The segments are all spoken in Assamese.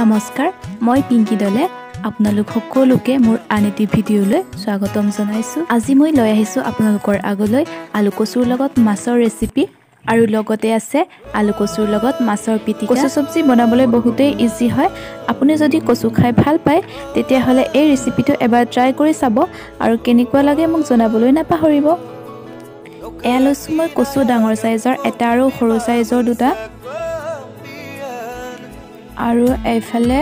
নমস্কাৰ মই পিংকি দলে আপোনালোক সকলোকে মোৰ আন এটি ভিডিঅ'লৈ স্বাগতম জনাইছো। আজি মই লৈ আহিছো আপোনালোকৰ আগলৈ আলু কচুৰ লগত মাছৰ ৰেচিপি আৰু লগতে আছে আলু কচুৰ লগত মাছৰ পিটিকা। কচু সবজি বনাবলৈ বহুতেই ইজি হয়। আপুনি যদি কচু খাই ভাল পায় তেতিয়া হলে এই ৰেচিপিটো এবাৰ ট্ৰাই কৰি চাব আৰু কেনেকুৱা লাগে মোক জনাবলৈ নাপাহৰিব। এয়া লৈছো মই কচু ডাঙৰ সাইজৰ এটা আৰু সৰু সাইজৰ দুটা আৰু এইফালে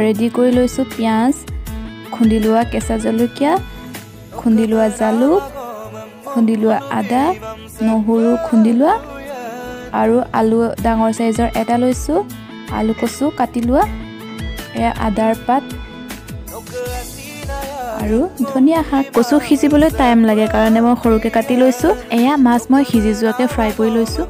ৰেডি কৰি লৈছো পিয়াজ, খুন্দি লোৱা কেঁচা জলকীয়া, খুন্দি লোৱা জালুক, খুন্দি লোৱা আদা, নহৰু খুন্দি লোৱা আৰু আলু ডাঙৰ সাইজৰ এটা লৈছো, আলু কচু কাটি লোৱা, এয়া আদাৰ পাত আৰু ধনিয়া শাক। কচু সিজিবলৈ টাইম লাগে কাৰণে মই সৰুকে কাটি লৈছো। এয়া মাছ মই সিজি যোৱাকে ফ্ৰাই কৰি লৈছো।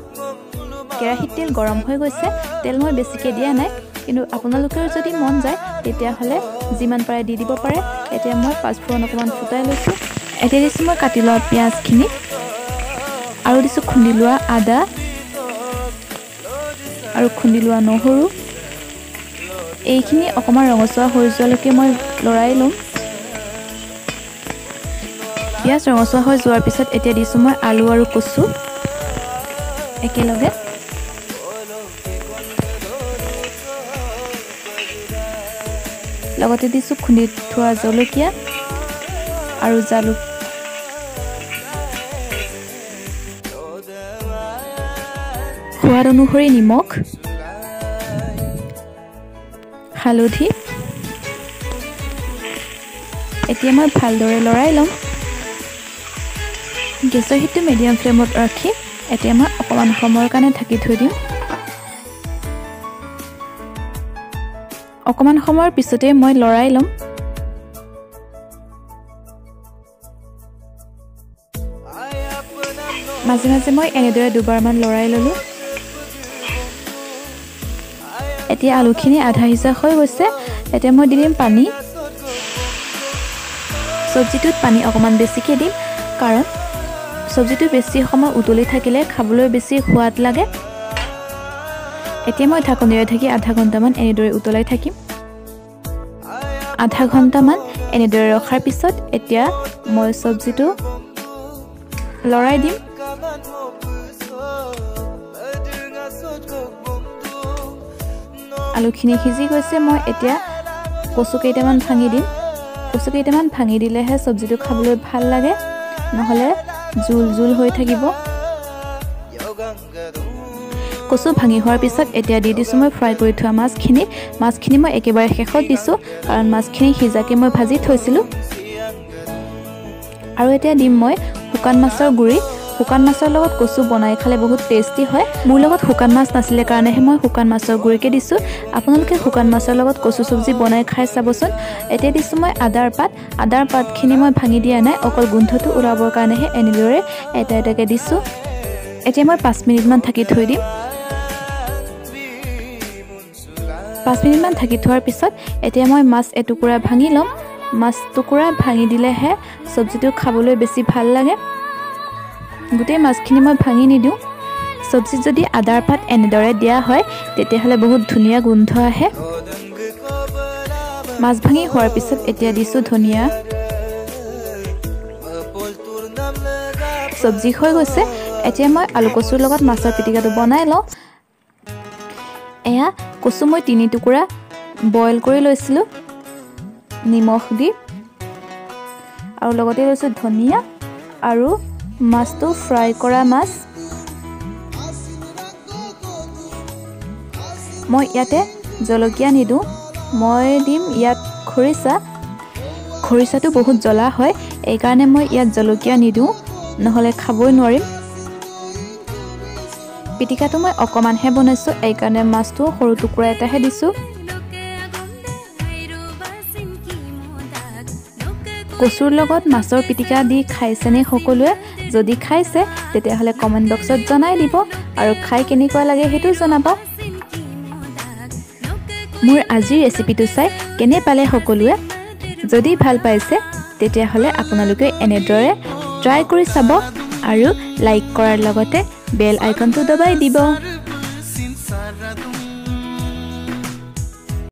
কেৰাহীত তেল গৰম হৈ গৈছে। তেল মই বেছিকে দিয়া নাই, কিন্তু আপোনালোকৰ যদি মন যায় তেতিয়া হলে যিমান পাৰে দি দিব পাৰে। এতিয়া মই পাঁচফোৰণ অকমান ফুটাই লৈছো। এতিয়া দিছো মই কাটি লোৱা পিয়াজখিনি আৰু দিছো খুন্দি লোৱা আদা আৰু খুন্দি লোৱা নহৰু। এইখিনি অকমান ৰঙচুৱা হৈ যোৱালৈকে মই লৰাই লম। পিয়াজ ৰঙচুৱা হৈ যোৱাৰ পিছত এতিয়া দিছো মই আলু আৰু কচু একেলগে। লগতে দিছো খুন্দি থোৱা জলকীয়া আৰু জালুক। সোৱাদ অনুসৰি নিমখ, হালধি। এতিয়া মই ভালদৰে লৰাই ল'ম। গেছৰ হিটটো মিডিয়াম ফ্লেমত ৰাখি এতিয়া মই অকমান সময়ৰ কাৰণে ঢাকি থৈ দিম। অকমান সময়ৰ পিছতে মই লৰাই ল'ম। মাজে মাজে মই এনেদৰে দুবাৰমান লৰাই ল'লো। এতিয়া আলুখিনি আধা সিজা হৈ গৈছে। এতিয়া মই দি দিম পানী। চব্জিটোত পানী অকমান বেছিকে দিম, কাৰণ চব্জিটো বেছি সময় উতলি থাকিলে খাবলৈ বেছি সোৱাদ লাগে। এতিয়া মই ঢাকনিৰে ঢাকি আধা ঘণ্টামান এনেদৰে উতলাই থাকিম। আধা ঘণ্টামান এনেদৰে ৰখাৰ পিছত এতিয়া মই চব্জিটো লৰাই দিম। আলুখিনি সিজি গৈছে। মই এতিয়া কচু কেইটামান ভাঙি দিম। কচু কেইটামান ভাঙি দিলেহে চব্জিটো খাবলৈ ভাল লাগে, নহ'লে জোল জোল হৈ থাকিব। কচু ভাঙি হোৱাৰ পিছত এতিয়া দি দিছো মই ফ্ৰাই কৰি থোৱা মাছখিনি। মাছখিনি মই একেবাৰে শেষত দিছো, কাৰণ মাছখিনি সিজাকে মই ভাজি থৈছিলো। আৰু এতিয়া দিম মই শুকান মাছৰ গুড়ি। শুকান মাছৰ লগত কচু বনাই খালে বহুত টেষ্টি হয়। মোৰ লগত শুকান মাছ নাছিলে কাৰণেহে মই শুকান মাছৰ গুড়িকে দিছো। আপোনালোকে শুকান মাছৰ লগত কচু চব্জি বনাই খাই চাবচোন। এতিয়া দিছো মই আদাৰ পাত। আদাৰ পাতখিনি মই ভাঙি দিয়া নাই, অকল গোন্ধটো ওলাবৰ কাৰণেহে এনেদৰে এটা এটাকে দিছো। এতিয়া মই 5 মিনিটমান ঢাকি থৈ দিম। 5 মিনিটমান ঢাকি থোৱাৰ পিছত এতিয়া মই মাছ এটুকুৰা ভাঙি ল'ম। মাছ টুকুৰা ভাঙি দিলেহে চব্জিটো খাবলৈ বেছি ভাল লাগে। গোটেই মাছখিনি মই ভাঙি নিদিওঁ। চব্জিত যদি আদাৰ পাত এনেদৰে দিয়া হয় তেতিয়াহ'লে বহুত ধুনীয়া গোন্ধ আহে। মাছ ভাঙি হোৱাৰ পিছত এতিয়া দিছো ধনিয়া। চব্জি হৈ গৈছে। এতিয়া মই আলু কচুৰ লগত মাছৰ পিটিকাটো বনাই লওঁ। এয়া কচু মই 3 টুকুৰা বইল কৰি লৈছিলো নিমখ দি, আৰু লগতে লৈছো ধনিয়া আৰু মাছটো ফ্ৰাই কৰা মাছ। মই ইয়াতে জলকীয়া নিদিওঁ, মই দিম ইয়াত খৰিচা। খৰিচাটো বহুত জ্বলা হয়, এইকাৰণে মই ইয়াত জলকীয়া নিদিওঁ, নহ'লে খাবই নোৱাৰিম। পিটিকাটো মই অকমানহে বনাইছো, এইকাৰণে মাছটো সৰু টুকুৰা এটাহে দিছো। কচুৰ লগত মাছৰ পিটিকা দি খাইছেনে সকলোৱে? যদি খাইছে তেতিয়াহ'লে কমেণ্ট বক্সত জনাই দিব, আৰু খাই কেনেকুৱা লাগে সেইটো জনাব। মোৰ আজিৰ ৰেচিপিটো চাই কেনে পালে সকলোৱে? যদি ভাল পাইছে তেতিয়াহ'লে আপোনালোকে এনেদৰে ট্ৰাই কৰি চাব আৰু লাইক কৰাৰ লগতে বেল আইকনটো দবাই দিব।